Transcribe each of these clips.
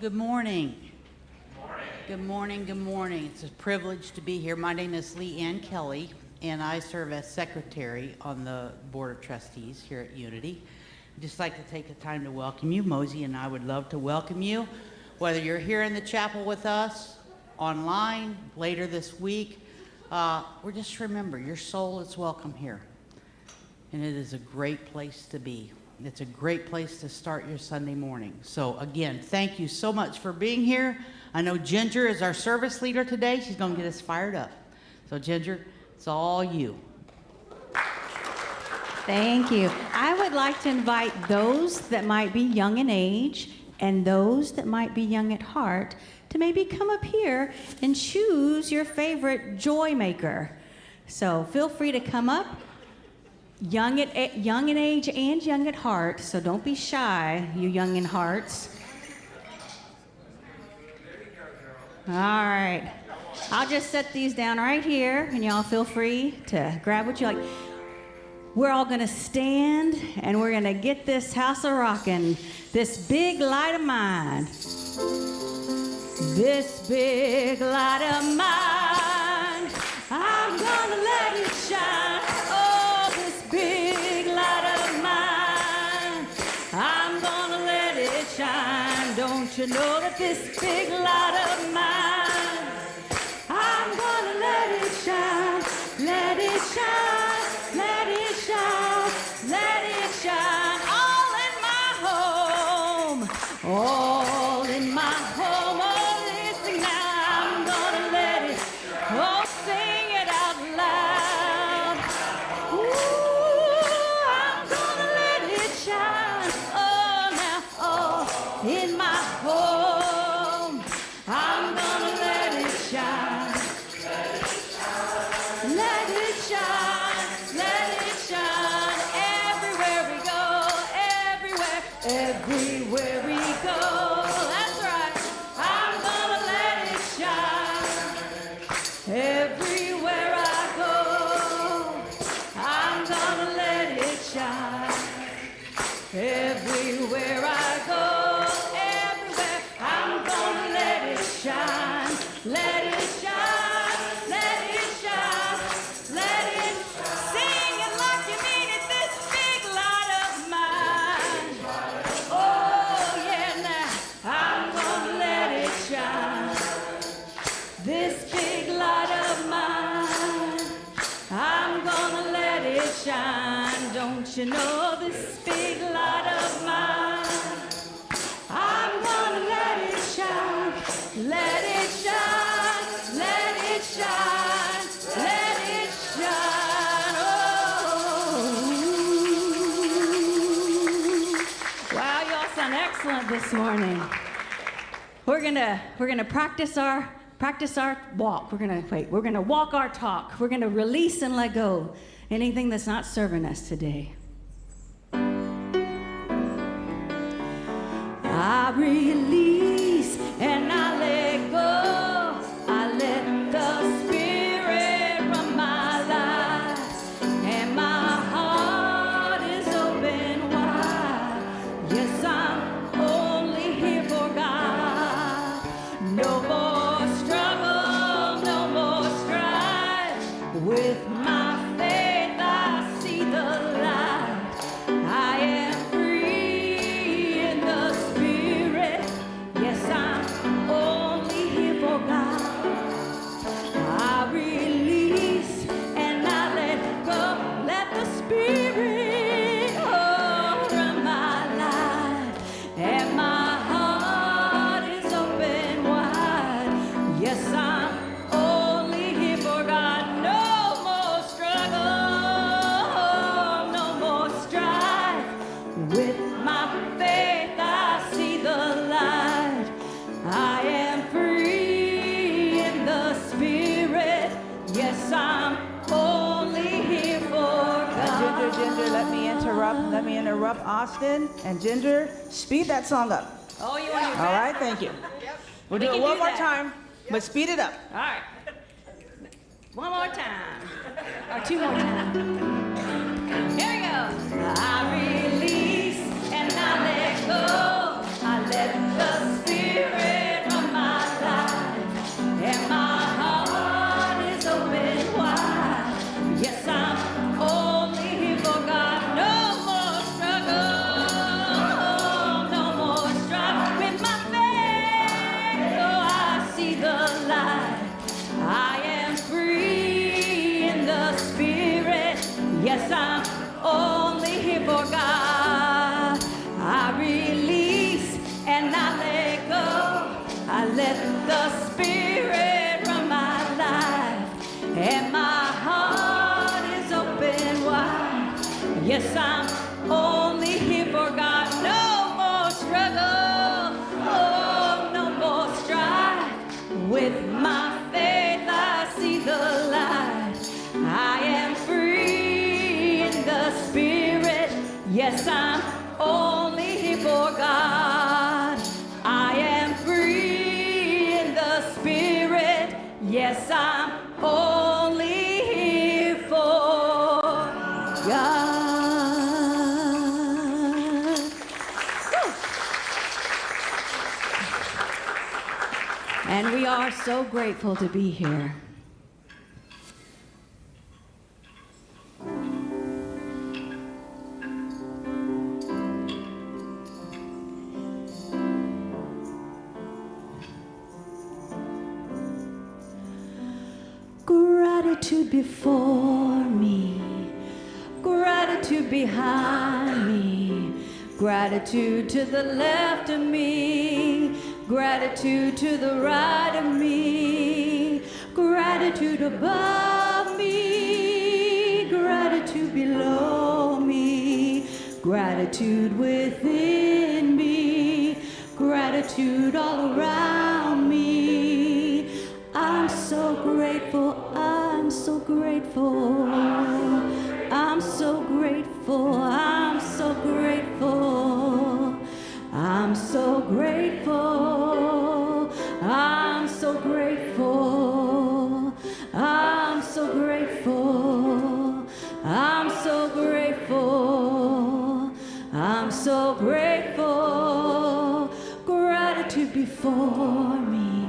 Good morning. Good morning, good morning. It's a privilege to be here. My name is Lee Ann Kelly, and I serve as secretary on the Board of Trustees here at Unity. I'd just like to take the time to welcome you. Mosey and I would love to welcome you, whether you're here in the chapel with us, online, later this week. Or just remember, your soul is welcome here. And it is a great place to be. It's a great place to start your Sunday morning. So again, thank you so much for being here. I know Ginger is our service leader today. She's going to get us fired up. So Ginger, it's all you. Thank you. I would like to invite those that might be young in age and those that might be young at heart to maybe come up here and choose your favorite joy maker. So feel free to come up. Young in age and young at heart, so don't be shy, you young in hearts. All right. I'll just set these down right here, and y'all feel free to grab what you like. We're all going to stand, and we're going to get this house a-rockin'. This big light of mine. This big light of mine. I'm going to let it shine. Big light of mine, I'm gonna let it shine. Don't you know that this big light of mine, I'm gonna let it shine, let it shine, let it shine, let it shine. All in my home, all in my home. Oh, listen now, I'm gonna let it, oh, sing it out loud. Ooh. In my home, I'm gonna let it shine. Let it shine. Let it shine. Let it shine. Everywhere we go, everywhere we go. That's right. I'm gonna let it shine. Everywhere I go, I'm gonna let it shine. Everywhere I go. Shine, let it shine, let it shine, let it sing it like you mean it, this big light of mine. Oh yeah, now I'm gonna let it shine. This big light of mine, I'm gonna let it shine. Don't you know this big light of mine? I'm gonna let it shine. Let it shine, let it shine, let it shine. Oh. Wow, y'all sound excellent this morning. We're gonna practice our walk. We're gonna walk our talk. We're gonna release and let go anything that's not serving us today. I release and I let go. I let the Spirit run my life, and my heart is open wide. Yes, I'm only here for God. No more struggle, no more strife. With my faith, I see the light. I am Let me interrupt Austin and Ginger. Speed that song up. Oh, you want your All right, thank you. Yep. We'll do it one more time, but speed it up. All right. One more time. Or two more times. Here we go. I release and I let go. I let the Spirit here for God. I release and I let go. I let the Spirit run my life, and my heart is open wide. Yes, I'm only here for God. No more struggle, oh, no more strife. With my faith I see the light. I am free in the Spirit. Yes, I'm only here for God. I am free in the Spirit. Yes, I'm only here for God. Woo. And we are so grateful to be here. Gratitude before me, gratitude behind me, gratitude to the left of me, gratitude to the right of me, gratitude above me, gratitude below me, gratitude within me, gratitude all around me. I'm so grateful, I'm so grateful, I'm so grateful, I'm so grateful, I'm so grateful, I'm so grateful, I'm so grateful, I'm so grateful, I'm so grateful. Gratitude before me,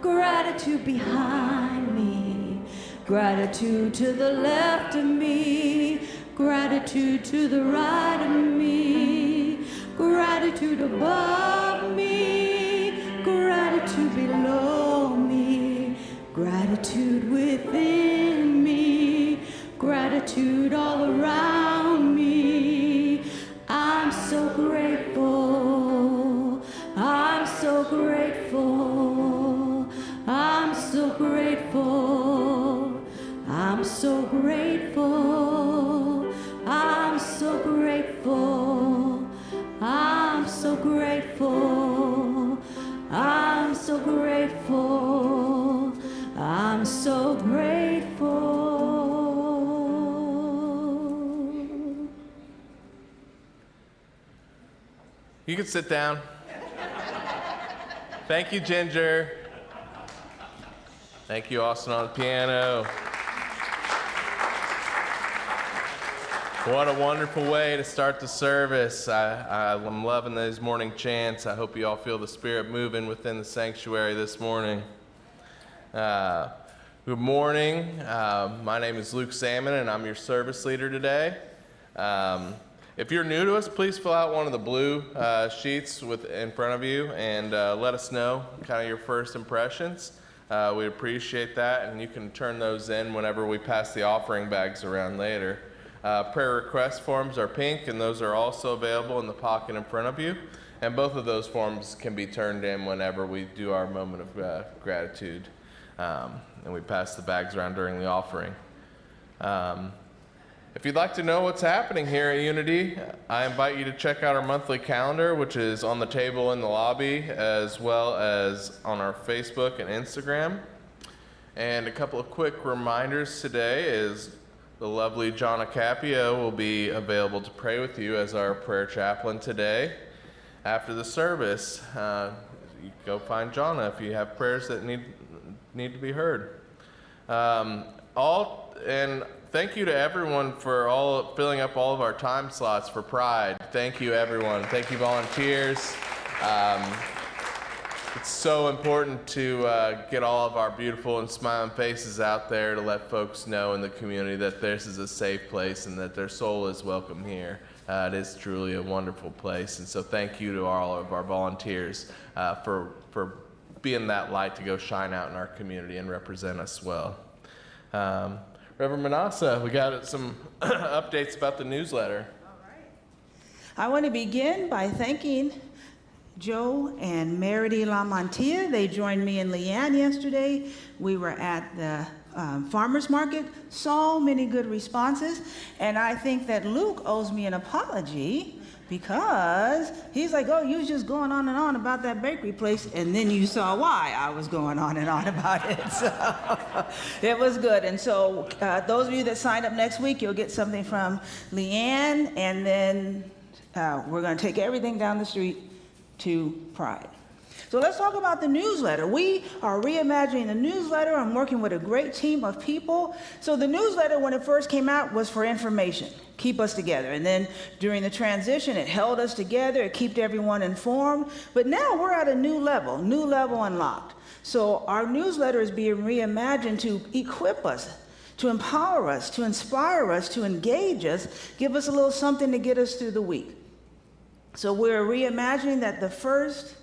gratitude behind me, gratitude to the left of me, gratitude to the right of me, gratitude above me, gratitude below me, gratitude within me, gratitude all around me. I'm so grateful, I'm so grateful, I'm so grateful, I'm so grateful, I'm so grateful, I'm so grateful, I'm so grateful, I'm so grateful. You can sit down. Thank you, Ginger. Thank you, Austin, on the piano. What a wonderful way to start the service. I'm loving those morning chants. I hope you all feel the Spirit moving within the sanctuary this morning. Good morning. My name is Luke Salmon, and I'm your service leader today. If you're new to us, please fill out one of the blue sheets in front of you and let us know kind of your first impressions. We appreciate that, and you can turn those in whenever we pass the offering bags around later. Prayer request forms are pink, and those are also available in the pocket in front of you. And both of those forms can be turned in whenever we do our moment of gratitude, and we pass the bags around during the offering. If you'd like to know what's happening here at Unity, I invite you to check out our monthly calendar, which is on the table in the lobby, as well as on our Facebook and Instagram. And a couple of quick reminders today is the lovely Jonna Capio will be available to pray with you as our prayer chaplain today. After the service, you go find Jonna if you have prayers that need to be heard. Thank you to everyone for filling up all of our time slots for Pride. Thank you, everyone. Thank you, volunteers. It's so important to get all of our beautiful and smiling faces out there to let folks know in the community that this is a safe place and that their soul is welcome here. It is truly a wonderful place, and so thank you to all of our volunteers for being that light to go shine out in our community and represent us well. Reverend Minnassa, we got some updates about the newsletter. I want to begin by thanking Joe and Meredy Lamontia. They joined me and Leanne yesterday. We were at the farmer's market, so many good responses, and I think that Luke owes me an apology because he's like, oh, you was just going on and on about that bakery place, and then you saw why I was going on and on about it. So it was good. And so those of you that sign up next week, you'll get something from Leanne, and then we're going to take everything down the street to Pride. So let's talk about the newsletter. We are reimagining the newsletter. I'm working with a great team of people. So the newsletter, when it first came out, was for information, keep us together. And then during the transition, it held us together, it kept everyone informed. But now we're at a new level unlocked. So our newsletter is being reimagined to equip us, to empower us, to inspire us, to engage us, give us a little something to get us through the week. So we're reimagining that the first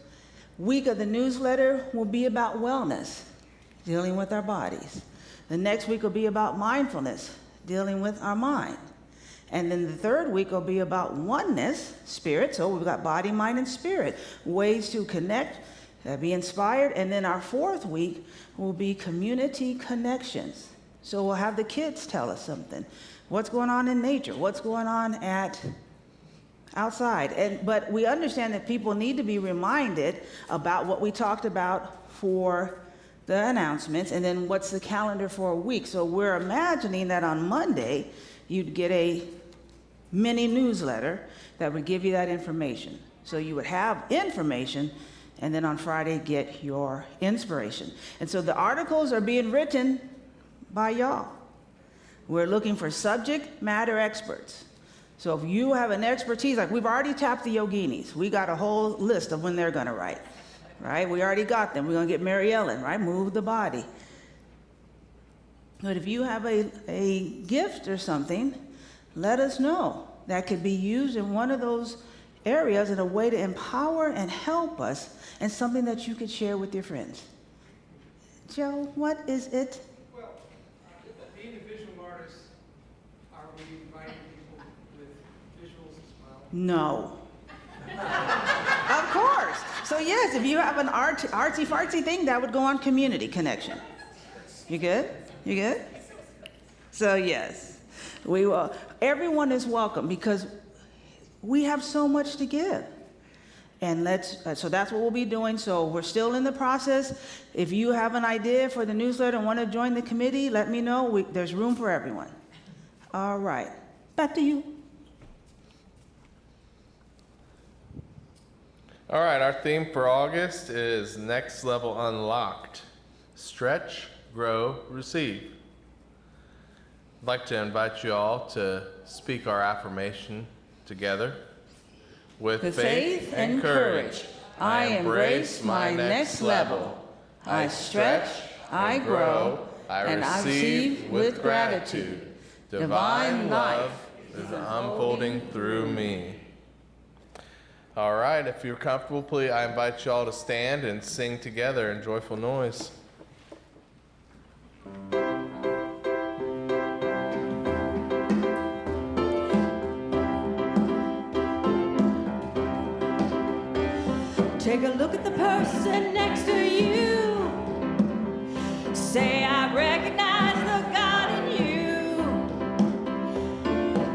week of the newsletter will be about wellness, dealing with our bodies. The next week will be about mindfulness, dealing with our mind. And then the third week will be about oneness, spirit. So we've got body, mind, and spirit, ways to connect, be inspired. And then our fourth week will be community connections. So we'll have the kids tell us something. What's going on in nature? What's going on outside? But we understand that people need to be reminded about what we talked about for the announcements, and then what's the calendar for a week. So we're imagining that on Monday, you'd get a mini newsletter that would give you that information. So you would have information, and then on Friday, get your inspiration. And so the articles are being written by y'all. We're looking for subject matter experts. So if you have an expertise, like we've already tapped the yoginis. We got a whole list of when they're gonna write, right? We already got them. We're gonna get Mary Ellen, right? Move the body. But if you have a gift or something, let us know. That could be used in one of those areas in a way to empower and help us, and something that you could share with your friends. Joe, what is it? Well, being a visual artist, are we inviting people with visuals as well? No. Of course. So yes, if you have an artsy-fartsy thing, that would go on community connection. You good? You good? So yes, we will. Everyone is welcome because we have so much to give. And so that's what we'll be doing. So we're still in the process. If you have an idea for the newsletter and want to join the committee, let me know. There's room for everyone. All right, back to you. All right, our theme for August is Next Level Unlocked. Stretch, grow, receive. I'd like to invite you all to speak our affirmation together. With faith and courage, I embrace my next level. I stretch, I grow, and I receive with gratitude. Divine life is unfolding through me. All right, if you're comfortable, please, I invite you all to stand and sing together in joyful noise. Take a look at the person next to you. Say, I recognize the God in you.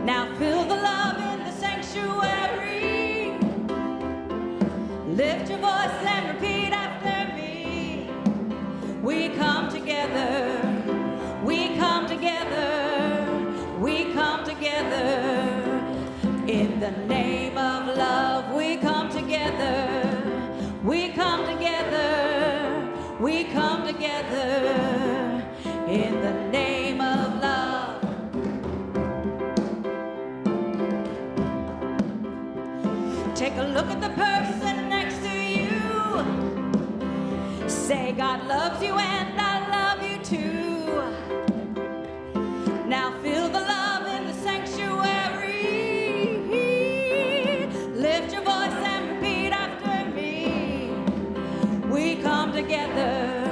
Now feel the love in the sanctuary. Lift your voice and repeat after me. We come together. We come together. We come together. In the name of love, we come together. We come together, we come together in the name of love. Take a look at the person next to you. Say, God loves you and I love you too. Now feel the love in the sanctuary. Lift your voice and repeat after me. We come together,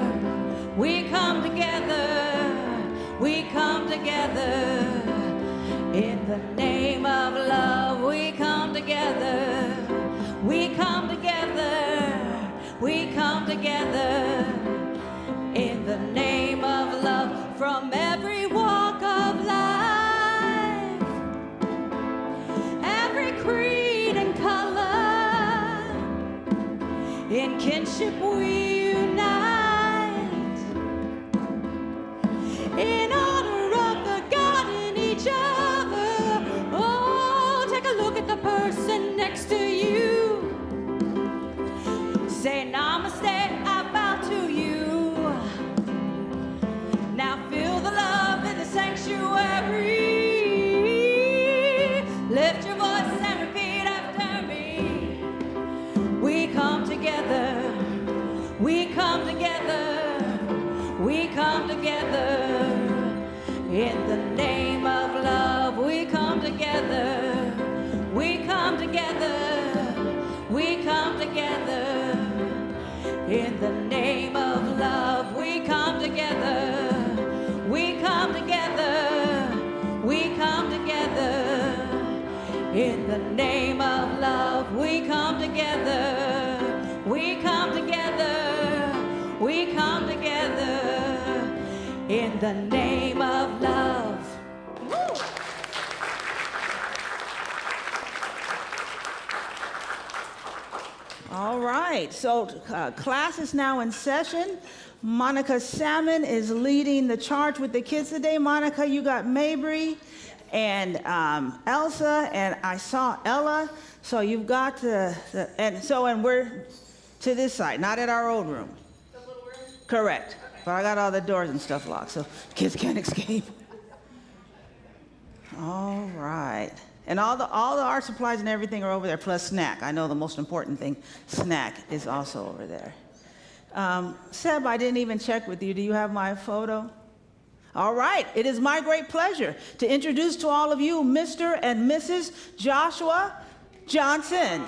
we come together, we come together. In the name of love, we come together. together. We come together. We come together in the name of love from every walk of life, every creed and color. In kinship we unite in honor of the God in each other. Oh, take a look at the person next to you. Say namaste, I bow to you. Now feel the love in the sanctuary. Lift your voice and repeat after me. We come together. We come together. We come together. In the name of love, we come together. We come together. We come together. In the name of love, we come together. We come together. We come together. In the name of love, we come together. We come together. We come together. In the name of love. Woo! All right, so class is now in session. Monica Salmon is leading the charge with the kids today. Monica, you got Mabry and Elsa, and I saw Ella. So you've got and we're to this side, not at our old room. The little room? Correct. But I got all the doors and stuff locked, so kids can't escape. All right. And all the art supplies and everything are over there, plus snack. I know the most important thing, snack, is also over there. Seb, I didn't even check with you. Do you have my photo? All right. It is my great pleasure to introduce to all of you Mr. and Mrs. Joshua Johnson.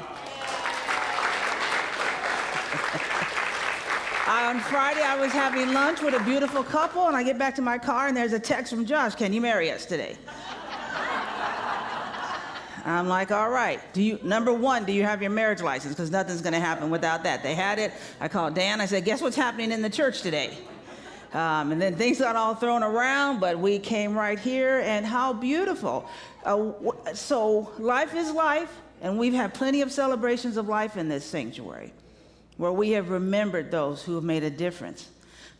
On Friday, I was having lunch with a beautiful couple, and I get back to my car, and there's a text from Josh, "Can you marry us today?" I'm like, all right. Number one, do you have your marriage license? Because nothing's going to happen without that. They had it. I called Dan. I said, guess what's happening in the church today? And then things got all thrown around, but we came right here, and how beautiful. So life is life, and we've had plenty of celebrations of life in this sanctuary, where we have remembered those who have made a difference.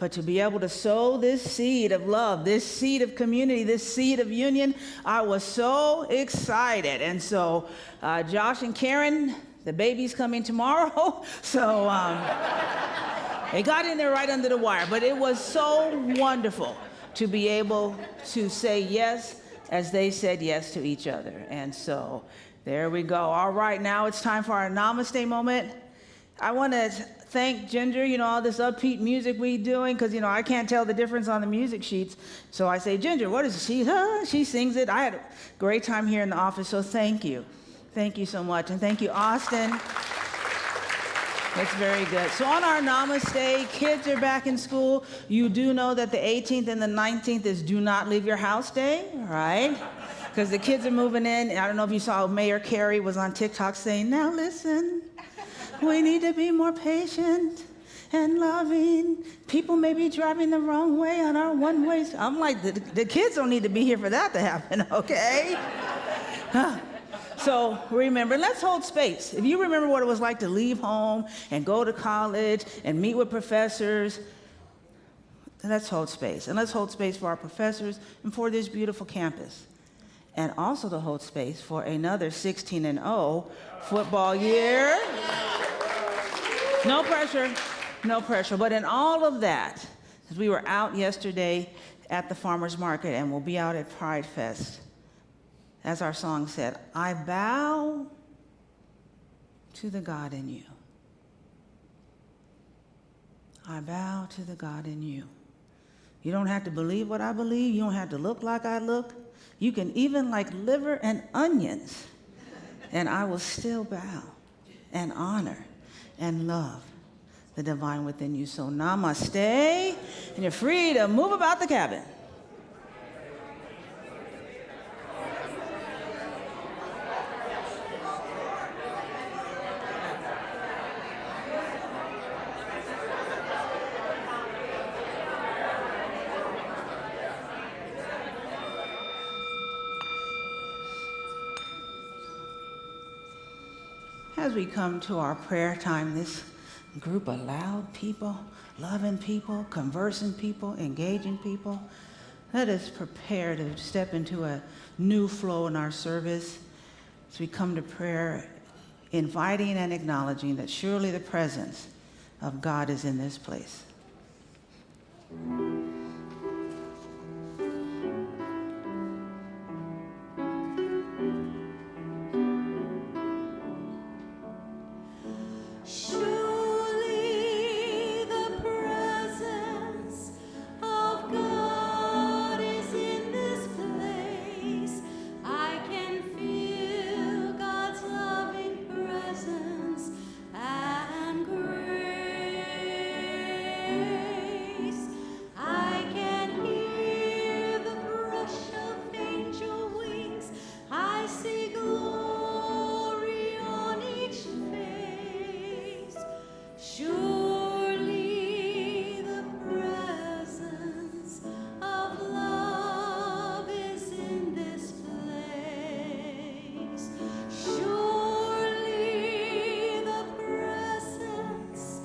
But to be able to sow this seed of love, this seed of community, this seed of union, I was so excited. And so Josh and Karen, the baby's coming tomorrow. So they got in there right under the wire. But it was so wonderful to be able to say yes as they said yes to each other. And so there we go. All right, now it's time for our namaste moment. I want to thank Ginger, all this upbeat music we doing, because, I can't tell the difference on the music sheets. So I say, Ginger, what is she? She sings it. I had a great time here in the office, so thank you. Thank you so much. And thank you, Austin. That's very good. So on our namaste, kids are back in school. You do know that the 18th and the 19th is do not leave your house day, right? Because the kids are moving in. I don't know if you saw Mayor Carey was on TikTok saying, now listen. We need to be more patient and loving. People may be driving the wrong way on our one-ways. I'm like, the kids don't need to be here for that to happen, okay? So remember, let's hold space. If you remember what it was like to leave home and go to college and meet with professors, let's hold space. And let's hold space for our professors and for this beautiful campus. And also to hold space for another 16-0 football year. No pressure, no pressure. But in all of that, as we were out yesterday at the farmer's market and we'll be out at Pride Fest, as our song said, I bow to the God in you. I bow to the God in you. You don't have to believe what I believe. You don't have to look like I look. You can even like liver and onions, and I will still bow and honor and love the divine within you. So namaste, and you're free to move about the cabin. As we come to our prayer time, this group of loud people, loving people, conversing people, engaging people, let us prepare to step into a new flow in our service as we come to prayer, inviting and acknowledging that surely the presence of God is in this place. Surely the presence of God is in this place. I can feel God's loving presence and grace. I can hear the brush of angel wings. I see glory on each face. Surely the presence of love is in this place. Surely the presence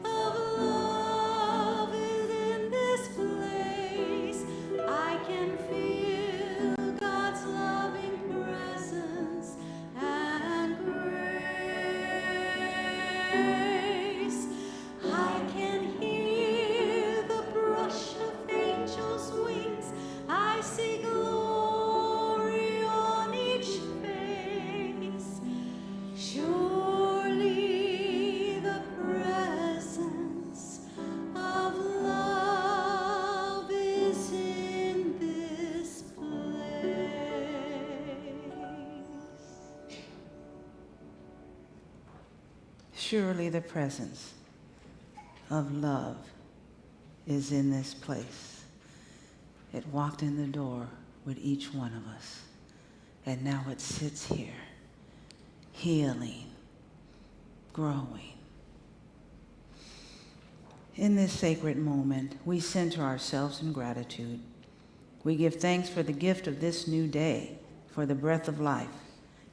of love is in this place. I can feel God's loving presence and grace. I can hear the brush of angels' wings. I see glory on each face. Surely the presence of love is in this place. Surely the presence of love is in this place. It walked in the door with each one of us, and now it sits here, healing, growing. In this sacred moment, we center ourselves in gratitude. We give thanks for the gift of this new day, for the breath of life,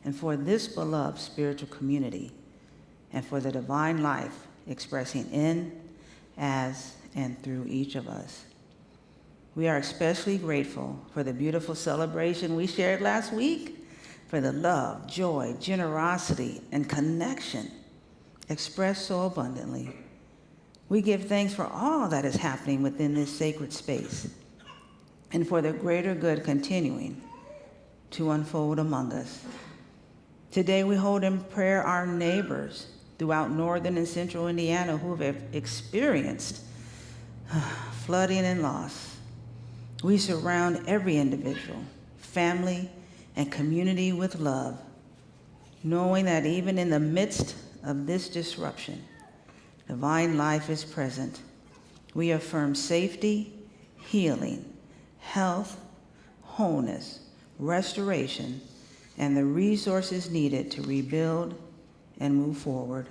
and for this beloved spiritual community, and for the divine life expressing in, as, and through each of us. We are especially grateful for the beautiful celebration we shared last week, for the love, joy, generosity, and connection expressed so abundantly. We give thanks for all that is happening within this sacred space, and for the greater good continuing to unfold among us. Today we hold in prayer our neighbors throughout northern and central Indiana who have experienced flooding and loss. We surround every individual, family, and community with love, knowing that even in the midst of this disruption, divine life is present. We affirm safety, healing, health, wholeness, restoration, and the resources needed to rebuild and move forward.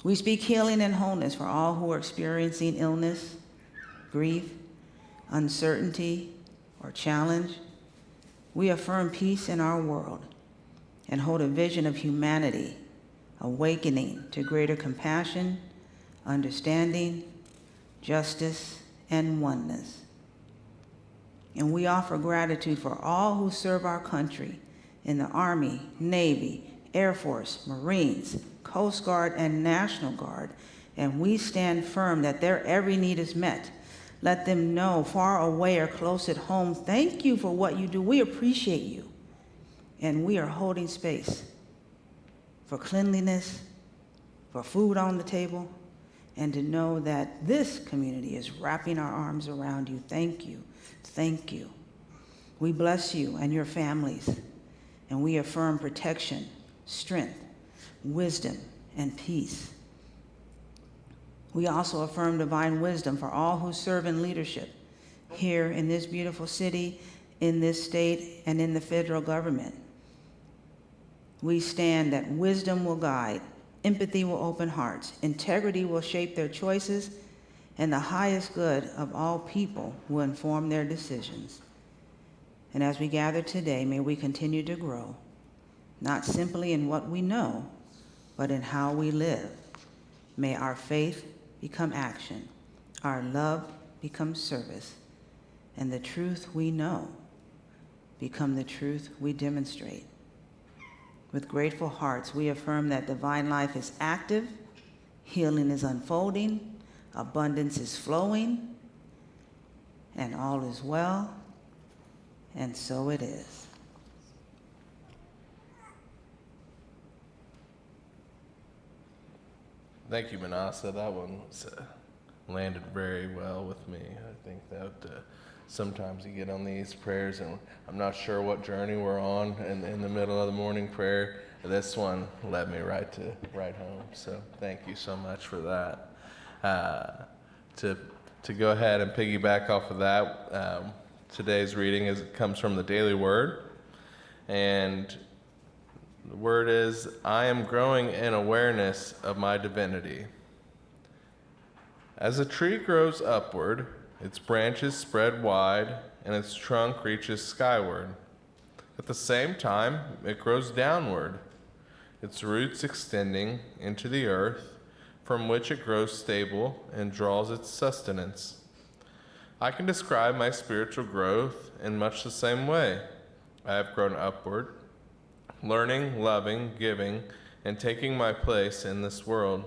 We speak healing and wholeness for all who are experiencing illness, grief, uncertainty, or challenge. We affirm peace in our world and hold a vision of humanity, awakening to greater compassion, understanding, justice, and oneness. And we offer gratitude for all who serve our country in the Army, Navy, Air Force, Marines, Coast Guard, and National Guard, and we stand firm that their every need is met. Let them know, far away or close at home, thank you for what you do. We appreciate you. And we are holding space for cleanliness, for food on the table, and to know that this community is wrapping our arms around you. Thank you. Thank you. We bless you and your families, and we affirm protection, strength, wisdom, and peace. We also affirm divine wisdom for all who serve in leadership here in this beautiful city, in this state, and in the federal government. We stand that wisdom will guide, empathy will open hearts, integrity will shape their choices, and the highest good of all people will inform their decisions. And as we gather today, may we continue to grow, not simply in what we know, but in how we live. May our faith become action, our love become service, and the truth we know become the truth we demonstrate. With grateful hearts, we affirm that divine life is active, healing is unfolding, abundance is flowing, and all is well, and so it is. Thank you, Minnassa. That one was, landed very well with me. I think that sometimes you get on these prayers and I'm not sure what journey we're on in the middle of the morning prayer. This one led me right home. So thank you so much for that. To go ahead and piggyback off of that, today's reading comes from the Daily Word, and the word is, I am growing in awareness of my divinity. As a tree grows upward, its branches spread wide, and its trunk reaches skyward. At the same time, it grows downward, its roots extending into the earth, from which it grows stable and draws its sustenance. I can describe my spiritual growth in much the same way. I have grown upward, learning, loving, giving, and taking my place in this world.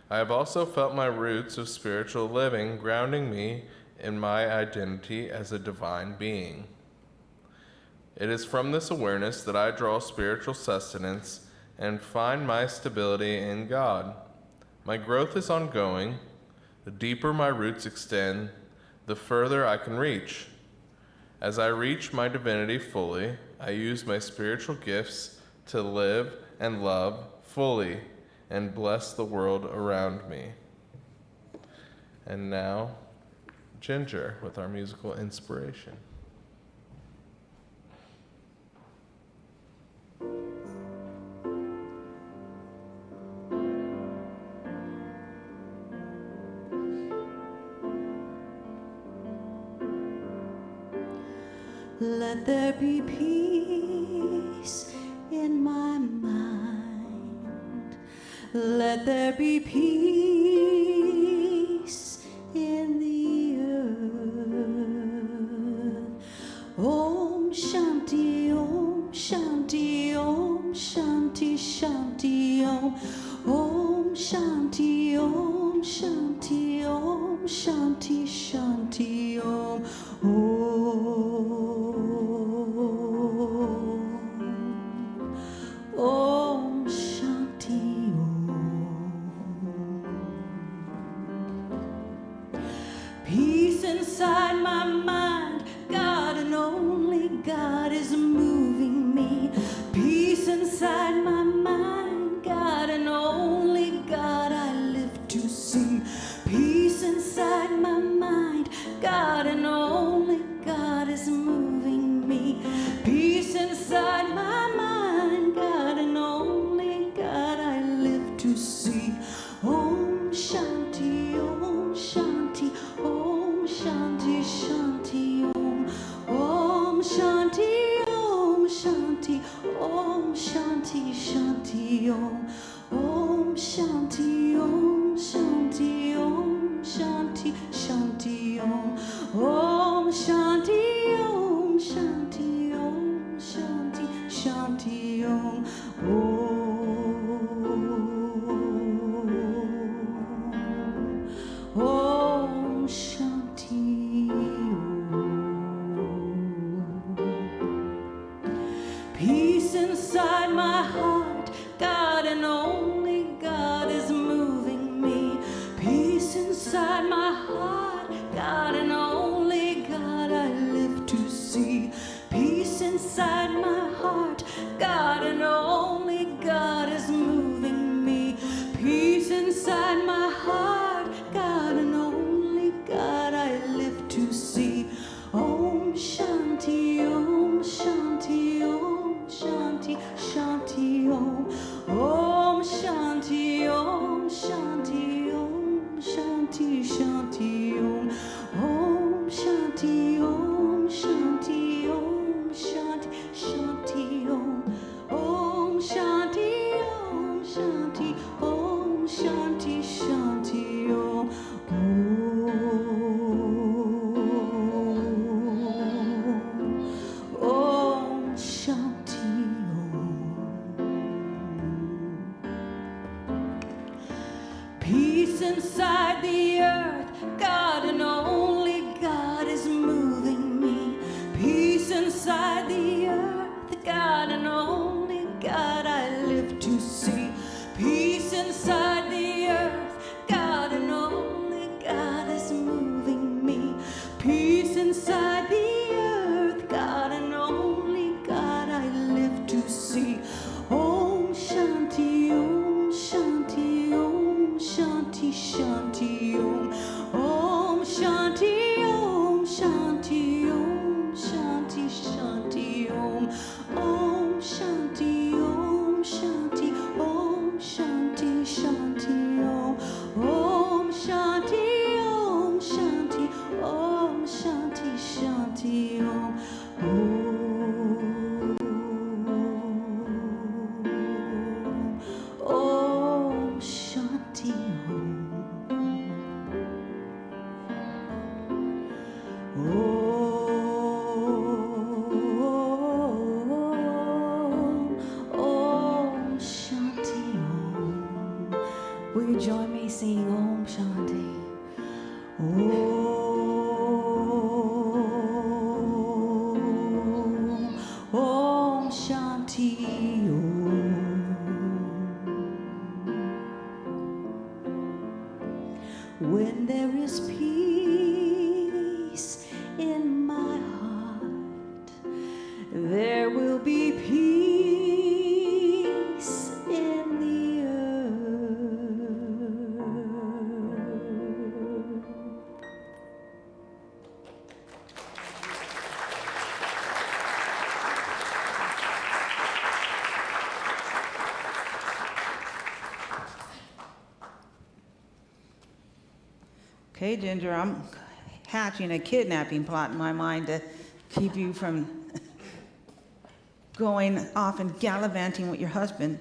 I have also felt my roots of spiritual living grounding me in my identity as a divine being. It is from this awareness that I draw spiritual sustenance and find my stability in God. My growth is ongoing. The deeper my roots extend, the further I can reach. As I reach my divinity fully, I use my spiritual gifts to live and love fully and bless the world around me. And now, Ginger with our musical inspiration. Let there be peace in my mind. Let there be peace in the earth. Om Shanti, Om Shanti, Om Shanti, Shanti, Om. Om Shanti, Om Shanti, Om Shanti, Shanti, Om. Om Shanti Om. Peace inside my mind, God and only God is moving me. Peace inside my mind, God and only God I live to see. Peace inside my mind, God and only God is moving me. Peace inside my mind, God and only God I live to see. Om Shanti, Om Shanti, Om Shanti, Shanti, Om. Om Shanti, Om Shanti, Om Shanti, Shanti, Om. Om Shanti, Om Shanti, Om Shanti, Shanti, Om. Om Shanti, Om Shanti, Om Shanti, Shanti, Om. Om Shanti Om. Peace inside my heart, God and only God is moving me. Peace inside my heart, God and only God I live to see. Peace inside my heart, God and only God is moving me. Peace inside my heart, God and only God I live to see. Om Shanti, Om Shanti, Om Shanti, Shanti, Om. Om Shanti, Om Shanti, Om Shanti, Shanti, Om. Om Shanti, Om Shanti, Om Shanti, Shanti, Om. Om Peace inside the earth, God and only God is moving me. Peace inside the earth, God and only God I live to see. Peace inside the earth, God and only God is moving me. Peace inside the earth, God and only God I live to see. Om Shanti, Om Shanti, Om Shanti, Shanti, Om. Om Shanti, Om Shanti, Om Shanti, Shanti, Om. Om Shanti, Om Shanti, Om Shanti, Shanti, Om. Om Shanti, Om Shanti, Om Shanti, Shanti, Om. Om Shanti, Om Shanti, Om. Will you join me singing Om Shanti? Om Shanti, Om. When there is peace in my heart, there will be peace in the earth. Okay, Ginger, I'm hatching a kidnapping plot in my mind to keep you from going off and gallivanting with your husband.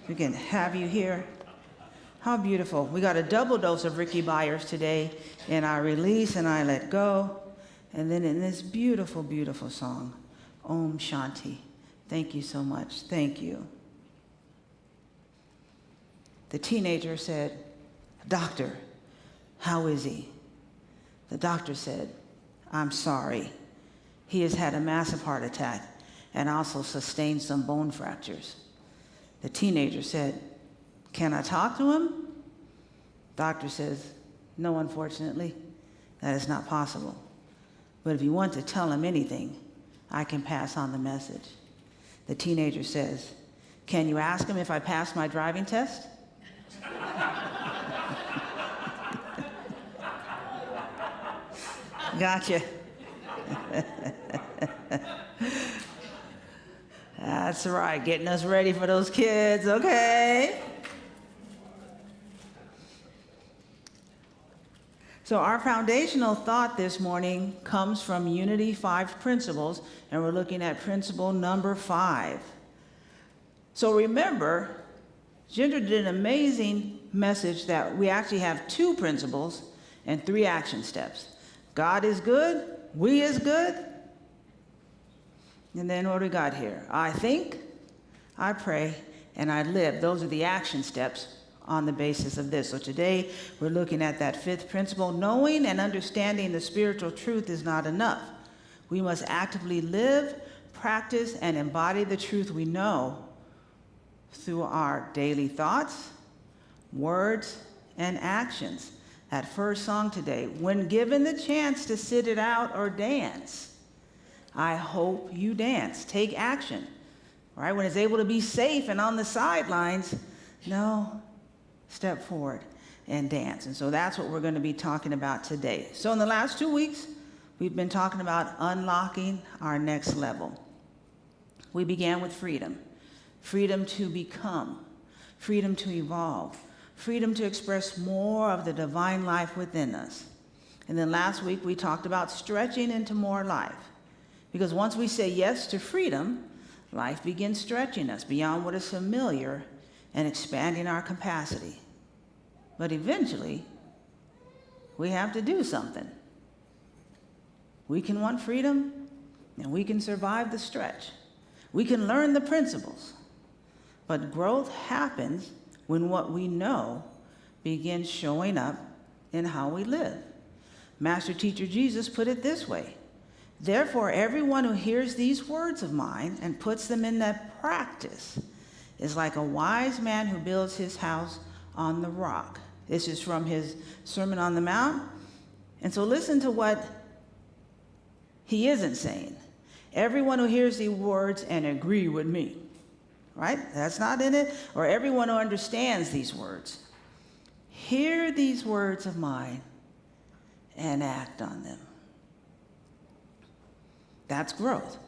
We can have you here. How beautiful. We got a double dose of Ricky Byers today in our release and I Let Go. And then in this beautiful, beautiful song, Om Shanti. Thank you so much. Thank you. The teenager said, "Doctor, how is he?" The doctor said, "I'm sorry. He has had a massive heart attack and also sustained some bone fractures." The teenager said, "Can I talk to him?" Doctor says, "No, unfortunately, that is not possible. But if you want to tell him anything, I can pass on the message." The teenager says, "Can you ask him if I passed my driving test?" Gotcha. That's right, getting us ready for those kids, okay? So our foundational thought this morning comes from Unity 5 Principles, and we're looking at principle number 5. So remember, Ginger did an amazing message that we actually have 2 principles and 3 action steps. God is good, we is good, and then what do we got here? I think, I pray, and I live. Those are the action steps on the basis of this. So today we're looking at that 5th principle. Knowing and understanding the spiritual truth is not enough. We must actively live, practice, and embody the truth we know through our daily thoughts, words, and actions. That first song today, when given the chance to sit it out or dance, I hope you dance. Take action, right? When it's able to be safe and on the sidelines, no, step forward and dance. And so that's what we're going to be talking about today. So in the last 2 weeks, we've been talking about unlocking our next level. We began with freedom. Freedom to become, freedom to evolve, freedom to express more of the divine life within us. And then last week we talked about stretching into more life. Because once we say yes to freedom, life begins stretching us beyond what is familiar and expanding our capacity. But eventually, we have to do something. We can want freedom, and we can survive the stretch. We can learn the principles. But growth happens when what we know begins showing up in how we live. Master Teacher Jesus put it this way: therefore, everyone who hears these words of mine and puts them into practice is like a wise man who builds his house on the rock. This is from his Sermon on the Mount. And so listen to what he isn't saying. Everyone who hears these words and agree with me, right? That's not in it. Or everyone who understands these words. Hear these words of mine and act on them. That's growth.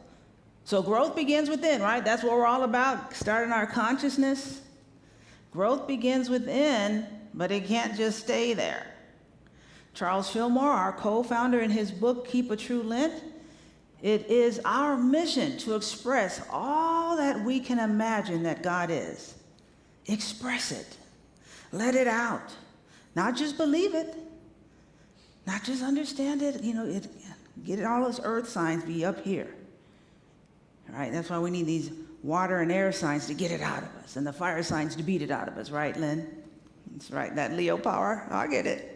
So growth begins within, right? That's what we're all about, starting our consciousness. Growth begins within, but it can't just stay there. Charles Fillmore, our co-founder, in his book, Keep a True Lent, it is our mission to express all that we can imagine that God is. Express it. Let it out. Not just believe it. Not just understand it. Get all those earth signs be up here. All right, that's why we need these water and air signs to get it out of us, and the fire signs to beat it out of us, right, Lynn? That's right, that Leo power, I get it.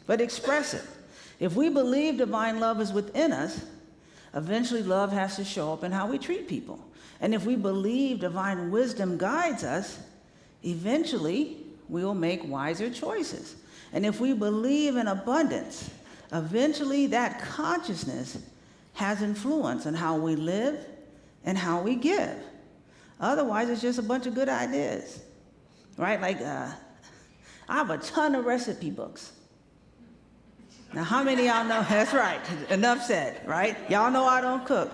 But express it. If we believe divine love is within us, eventually love has to show up in how we treat people. And if we believe divine wisdom guides us, eventually we will make wiser choices. And if we believe in abundance, eventually that consciousness has influence on how we live and how we give. Otherwise, it's just a bunch of good ideas, right? Like, I have a ton of recipe books. Now, how many of y'all know? That's right. Enough said, right? Y'all know I don't cook.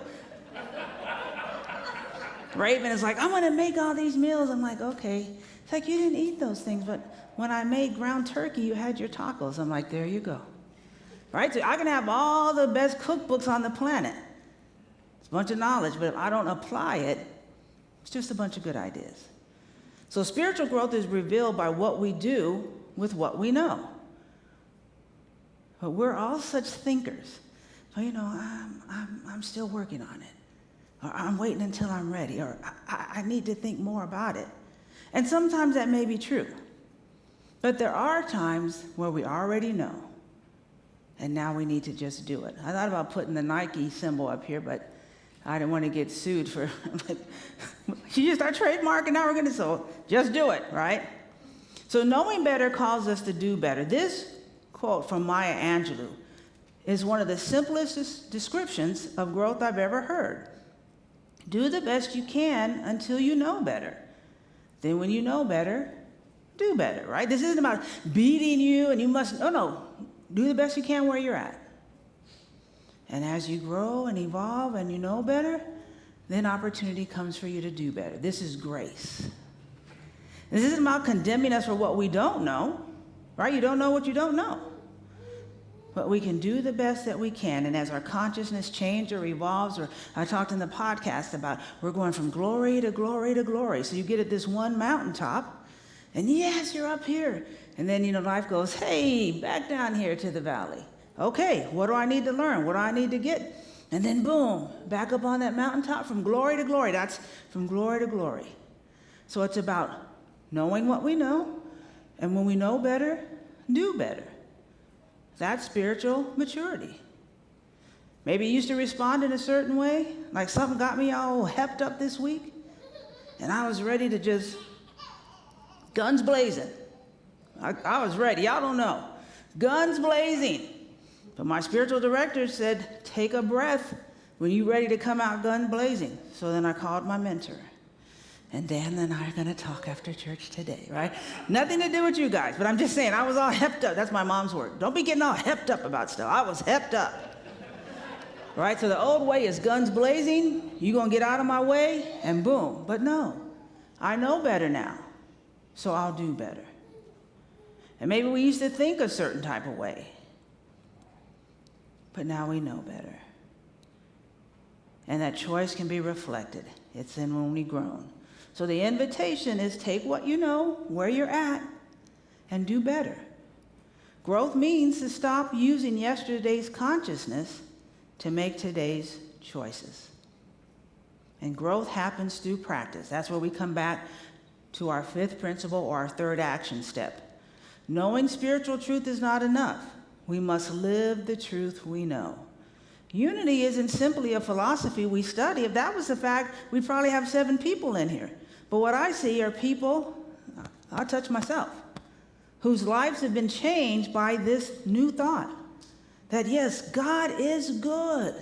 Raven is like, I'm going to make all these meals. I'm like, okay. It's like, you didn't eat those things, but when I made ground turkey, you had your tacos. I'm like, there you go. Right? So I can have all the best cookbooks on the planet. It's a bunch of knowledge, but if I don't apply it, it's just a bunch of good ideas. So spiritual growth is revealed by what we do with what we know. But we're all such thinkers. So, I'm still working on it. Or I'm waiting until I'm ready. Or I need to think more about it. And sometimes that may be true. But there are times where we already know. And now we need to just do it. I thought about putting the Nike symbol up here, but I didn't want to get sued for, you just start trademarking, now we're going to, so just do it, right? So knowing better calls us to do better. This quote from Maya Angelou is one of the simplest descriptions of growth I've ever heard. Do the best you can until you know better. Then when you know better, do better, right? This isn't about beating you and you must, no. Do the best you can where you're at. And as you grow and evolve and you know better, then opportunity comes for you to do better. This is grace. This isn't about condemning us for what we don't know, right? You don't know what you don't know. But we can do the best that we can. And as our consciousness changes or evolves, or I talked in the podcast about we're going from glory to glory to glory. So you get at this one mountaintop, and yes, you're up here. And then, life goes, hey, back down here to the valley. Okay, what do I need to learn? What do I need to get? And then boom, back up on that mountaintop from glory to glory. That's from glory to glory. So it's about knowing what we know, and when we know better, do better. That's spiritual maturity. Maybe you used to respond in a certain way, like something got me all hepped up this week, and I was ready to just guns blazing. I was ready. Y'all don't know. Guns blazing. But my spiritual director said, take a breath when you're ready to come out gun blazing. So then I called my mentor. And Dan and I are going to talk after church today, right? Nothing to do with you guys, but I'm just saying, I was all hepped up. That's my mom's word. Don't be getting all hepped up about stuff. I was hepped up. Right? So the old way is guns blazing. You're going to get out of my way, and boom. But no, I know better now, so I'll do better. And maybe we used to think a certain type of way, but now we know better. And that choice can be reflected. It's in when we've grown. So the invitation is take what you know, where you're at, and do better. Growth means to stop using yesterday's consciousness to make today's choices. And growth happens through practice. That's where we come back to our fifth principle or our third action step. Knowing spiritual truth is not enough. We must live the truth we know. Unity isn't simply a philosophy we study. If that was the fact, we'd probably have 7 people in here. But what I see are people, I'll touch myself, whose lives have been changed by this new thought that yes, God is good.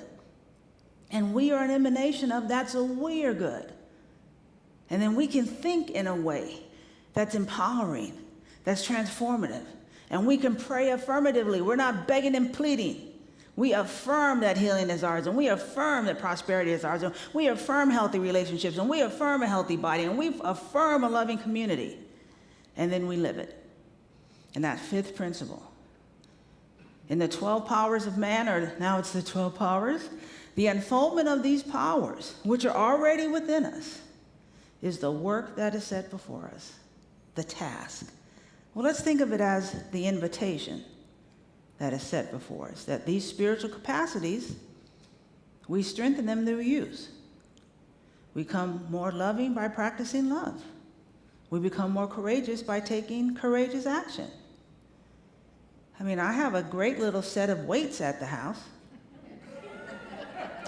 And we are an emanation of that, so we are good. And then we can think in a way that's empowering, that's transformative. And we can pray affirmatively. We're not begging and pleading. We affirm that healing is ours, and we affirm that prosperity is ours, and we affirm healthy relationships, and we affirm a healthy body, and we affirm a loving community. And then we live it. And that 5th principle. In the 12 powers of man, or now it's the 12 powers, the unfoldment of these powers, which are already within us, is the work that is set before us, the task. Well, let's think of it as the invitation that is set before us, that these spiritual capacities, we strengthen them through use. We become more loving by practicing love. We become more courageous by taking courageous action. I mean, I have a great little set of weights at the house.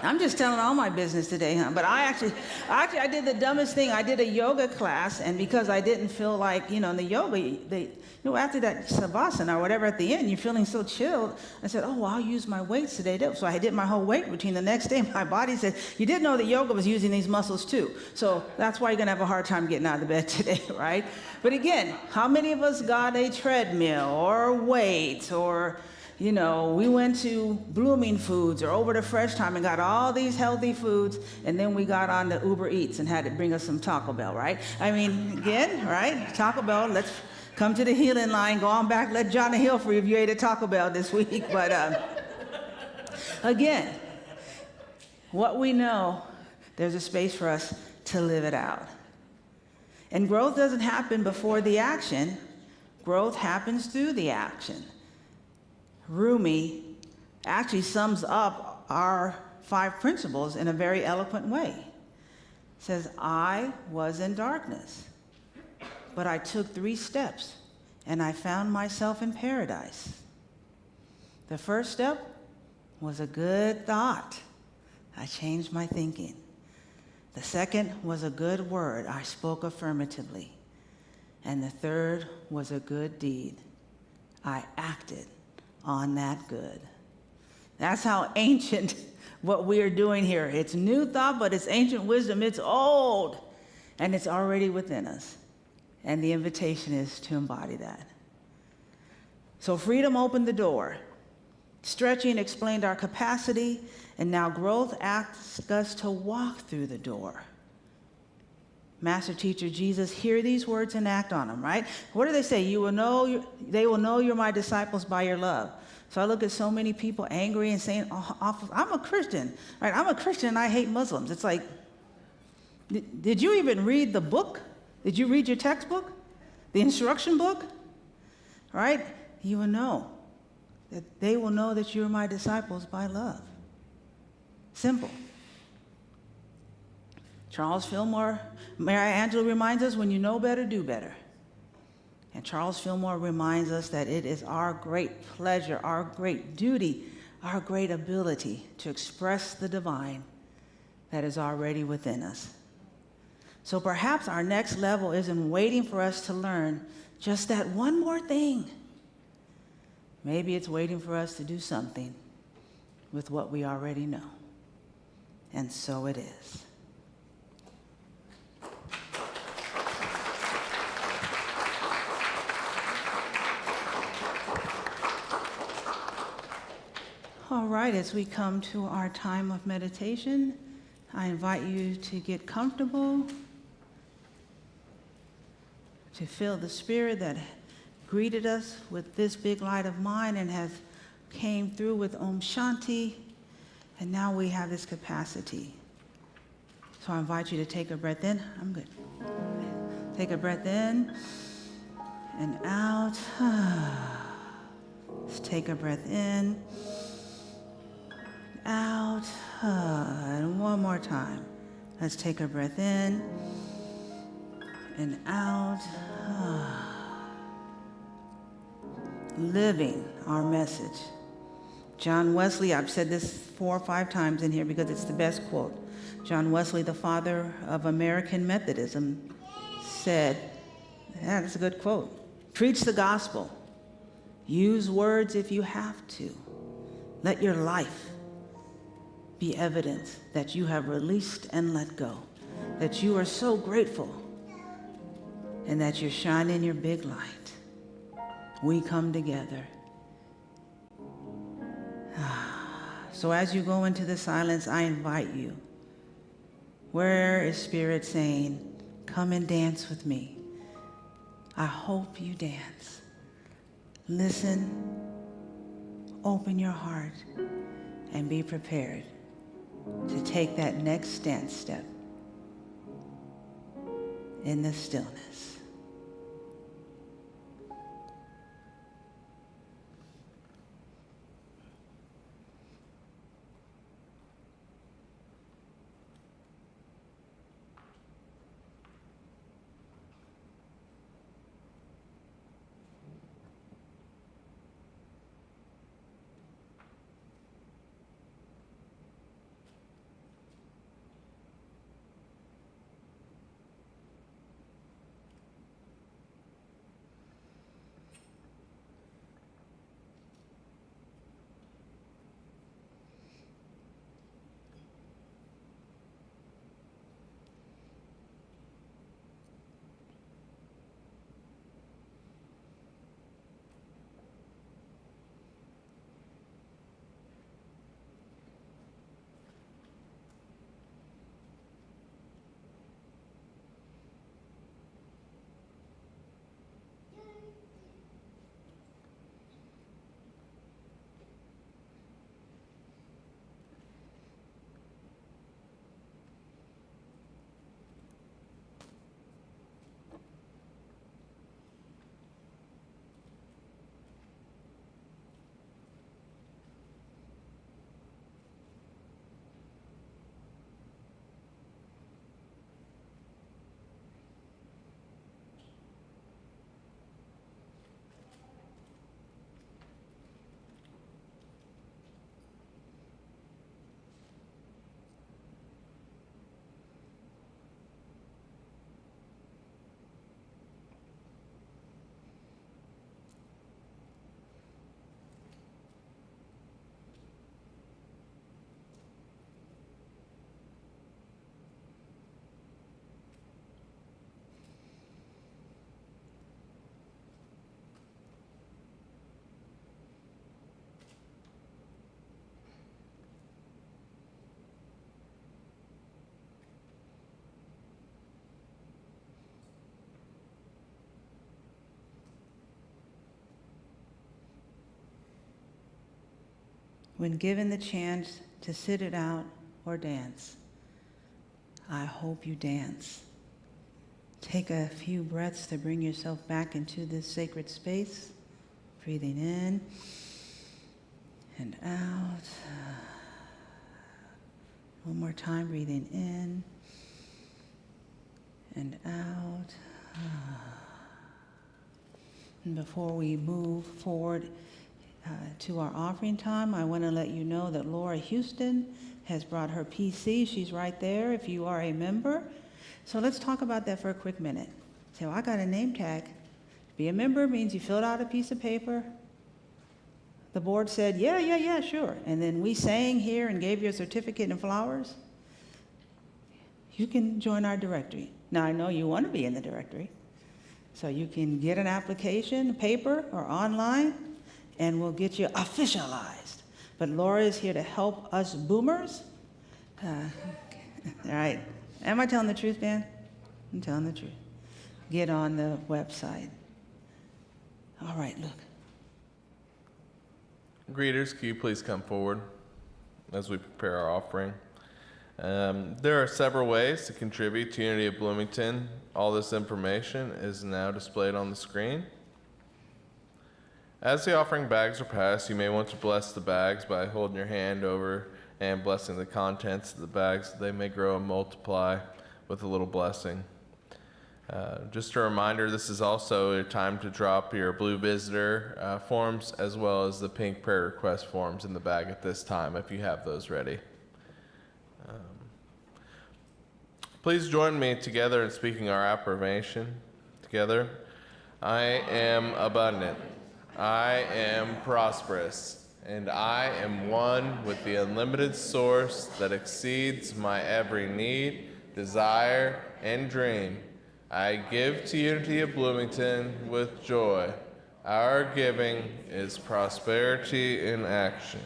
I'm just telling all my business today, huh? But I did the dumbest thing. I did a yoga class, and because I didn't feel like, in the yoga, after that savasana or whatever at the end, you're feeling so chilled. I said, oh, well, I'll use my weights today. So I did my whole weight routine. The next day, my body said, you did know that yoga was using these muscles too. So that's why you're going to have a hard time getting out of bed today, right? But again, how many of us got a treadmill or weights or we went to Blooming Foods or over to Fresh Time and got all these healthy foods, and then we got on the Uber Eats and had to bring us some Taco Bell, right? I mean, again, right? Taco Bell, let's come to the healing line, go on back, let Johnny heal for you if you ate a Taco Bell this week. But again, what we know, there's a space for us to live it out. And growth doesn't happen before the action. Growth happens through the action. Rumi actually sums up our 5 principles in a very eloquent way. It says, I was in darkness, but I took 3 steps, and I found myself in paradise. The first step was a good thought. I changed my thinking. The second was a good word. I spoke affirmatively. And the third was a good deed. I acted on that good. That's how ancient what we are doing here. It's new thought, but it's ancient wisdom. It's old, and it's already within us. And the invitation is to embody that. So freedom opened the door. Stretching explained our capacity, and now growth asks us to walk through the door. Master teacher Jesus, hear these words and act on them, right? What do they say? They will know you're my disciples by your love. So I look at so many people angry and saying, I'm a Christian, right? I'm a Christian and I hate Muslims. It's like, did you even read the book? Did you read your textbook? The instruction book? Right? You will know that they will know that you're my disciples by love. Simple. Charles Fillmore, Mary Angelou reminds us, when you know better, do better. And Charles Fillmore reminds us that it is our great pleasure, our great duty, our great ability to express the divine that is already within us. So perhaps our next level isn't waiting for us to learn just that one more thing. Maybe it's waiting for us to do something with what we already know. And so it is. All right, as we come to our time of meditation, I invite you to get comfortable, to feel the spirit that greeted us with this big light of mine and has came through with Om Shanti, and now we have this capacity. So I invite you to take a breath in. I'm good. Take a breath in and out. Let's take a breath in. Out, and one more time. Let's take a breath in and out. living our message. John Wesley, I've said this 4 or 5 times in here because it's the best quote. John Wesley, the father of American Methodism, said, that's a good quote, preach the gospel. Use words if you have to. Let your life be evidence that you have released and let go, that you are so grateful, and that you're shining your big light. We come together. So as you go into the silence, I invite you. Where is Spirit saying, come and dance with me? I hope you dance. Listen, open your heart, and be prepared to take that next dance step in the stillness. When given the chance to sit it out or dance, I hope you dance. Take a few breaths to bring yourself back into this sacred space, breathing in and out. One more time, breathing in and out. And before we move forward to our offering time, I want to let you know that Laura Houston has brought her PC. She's right there if you are a member. So let's talk about that for a quick minute. So I got a name tag. To be a member means you filled out a piece of paper. The board said, yeah, sure. And then we sang here and gave you a certificate and flowers. You can join our directory. Now, I know you want to be in the directory. So you can get an application, paper or online, and we'll get you officialized. But Laura is here to help us boomers. All right. Am I telling the truth, Dan? I'm telling the truth. Get on the website. All right, look. Greeters, can you please come forward as we prepare our offering? There are several ways to contribute to Unity of Bloomington. All this information is now displayed on the screen. As the offering bags are passed, you may want to bless the bags by holding your hand over and blessing the contents of the bags. They may grow and multiply with a little blessing. Just a reminder, this is also a time to drop your blue visitor forms as well as the pink prayer request forms in the bag at this time if you have those ready. Please join me together in speaking our affirmation together. I am abundant. I am prosperous. And I am one with the unlimited source that exceeds my every need, desire, and dream. I give to Unity of Bloomington with joy. Our giving is prosperity in action.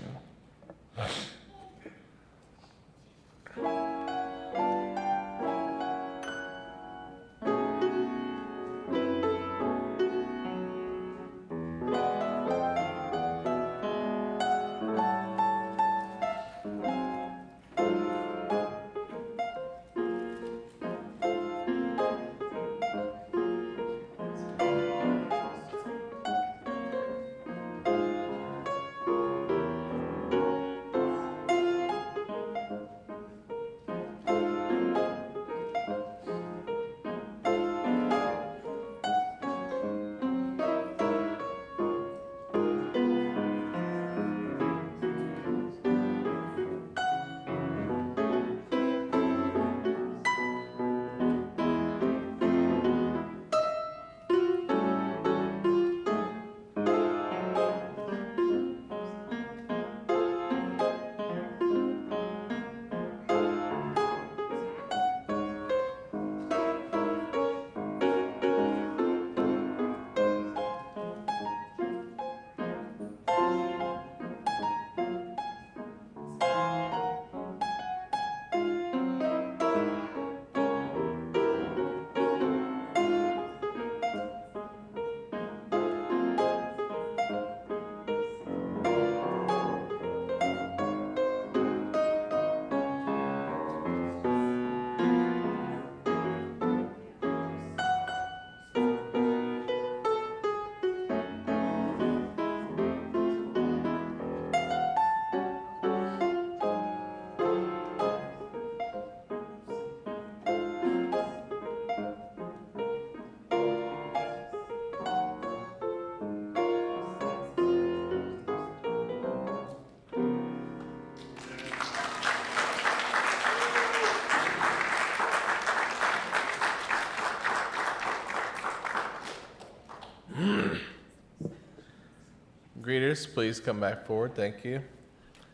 Greeters, please come back forward. Thank you.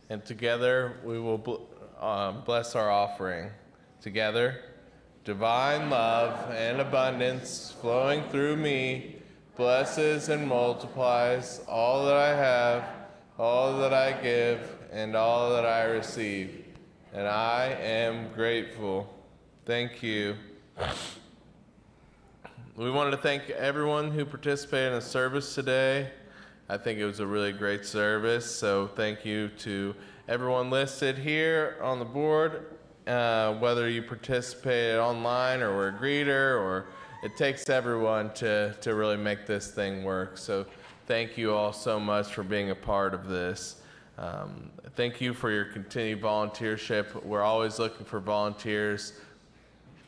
And together we will bless our offering. Together, divine love and abundance flowing through me blesses and multiplies all that I have, all that I give, and all that I receive. And I am grateful. Thank you. We wanted to thank everyone who participated in the service today. I think it was a really great service, so thank you to everyone listed here on the board, whether you participated online or were a greeter, or it takes everyone to really make this thing work. So thank you all so much for being a part of this. Thank you for your continued volunteership. We're always looking for volunteers.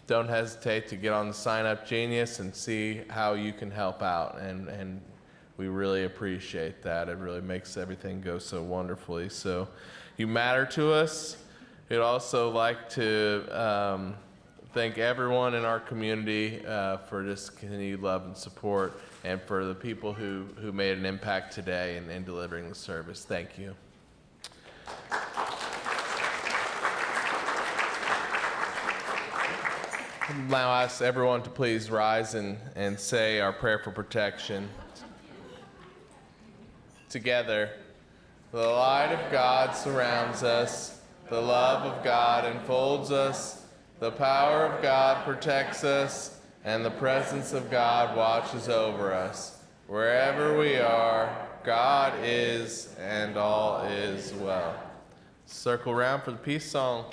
Don't hesitate to get on the Sign Up Genius and see how you can help out, and we really appreciate that. It really makes everything go so wonderfully. So you matter to us. We'd also like to thank everyone in our community for just continued love and support, and for the people who made an impact today in delivering the service. Thank you. Now ask everyone to please rise and say our prayer for protection. Together, the light of God surrounds us, the love of God enfolds us, the power of God protects us, and the presence of God watches over us. Wherever we are, God is, and all is well. Circle around for the peace song.